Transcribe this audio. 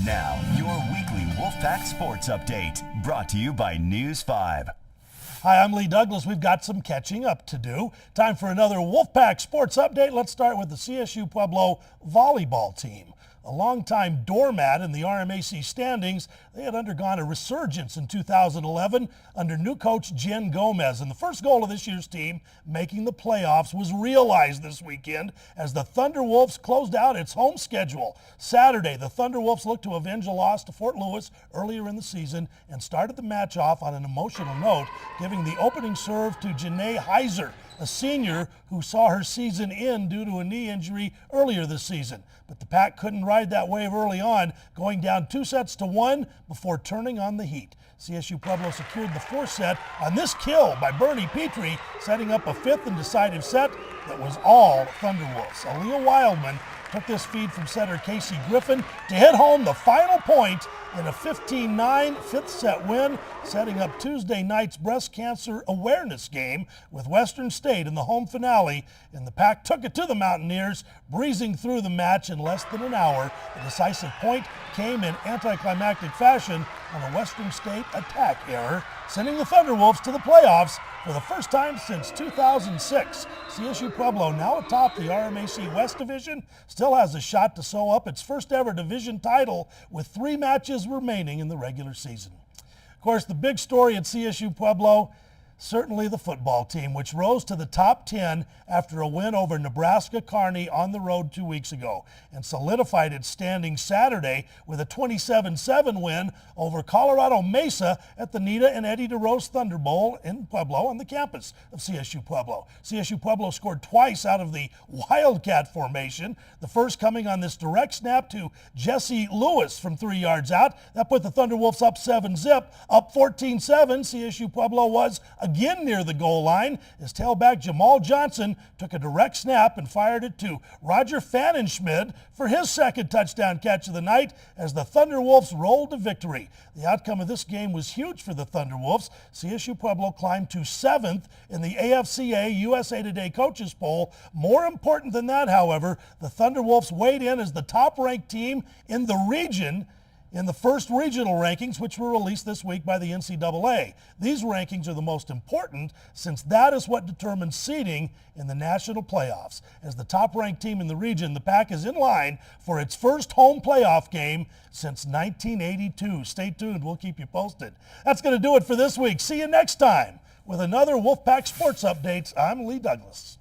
Now, your weekly Wolfpack Sports Update, brought to you by News 5. Hi, I'm Lee Douglas. We've got some catching up to do. Time for another Wolfpack Sports Update. Let's start with the CSU-Pueblo volleyball team. A longtime doormat in the RMAC standings, they had undergone a resurgence in 2011 under new coach Jen Gomez. And the first goal of this year's team making the playoffs was realized this weekend as the ThunderWolves closed out its home schedule. Saturday, the ThunderWolves looked to avenge a loss to Fort Lewis earlier in the season and started the match off on an emotional note, giving the opening serve to Janae Heiser, a senior who saw her season end due to a knee injury earlier this season. But the Pack couldn't ride that wave early on, going down 2-1 before turning on the heat. CSU Pueblo secured the fourth set on this kill by Bernie Petrie, setting up a fifth and decisive set that was all ThunderWolves. Aaliyah Wildman took this feed from setter Casey Griffin to hit home the final point in a 15-9 fifth set win, setting up Tuesday night's breast cancer awareness game with Western State in the home finale. And the Pack took it to the Mountaineers, breezing through the match in less than an hour. The decisive point came in anticlimactic fashion on a Western State attack error, sending the ThunderWolves to the playoffs for the first time since 2006. CSU Pueblo, now atop the RMAC West Division, still has a shot to sew up its first ever division title with 3 matches remaining in the regular season. Of course, the big story at CSU Pueblo, certainly the football team, which rose to the top 10 after a win over Nebraska Kearney on the road 2 weeks ago and solidified its standing Saturday with a 27-7 win over Colorado Mesa at the Nita and Eddie DeRose Thunder Bowl in Pueblo on the campus of CSU Pueblo. CSU Pueblo scored twice out of the Wildcat formation, the first coming on this direct snap to Jesse Lewis from 3 yards out. That put the Thunderwolves up 7-zip, up 14-7. CSU Pueblo was again near the goal line as tailback Jamal Johnson took a direct snap and fired it to Roger Fannenschmidt for his second touchdown catch of the night as the Thunderwolves rolled to victory. The outcome of this game was huge for the Thunderwolves. CSU Pueblo climbed to 7th in the AFCA USA Today coaches poll. More important than that, however, the Thunderwolves weighed in as the top-ranked team in the region in the first regional rankings, which were released this week by the NCAA. These rankings are the most important since that is what determines seeding in the national playoffs. As the top-ranked team in the region, the Pack is in line for its first home playoff game since 1982. Stay tuned. We'll keep you posted. That's going to do it for this week. See you next time with another Wolfpack Sports Updates. I'm Lee Douglas.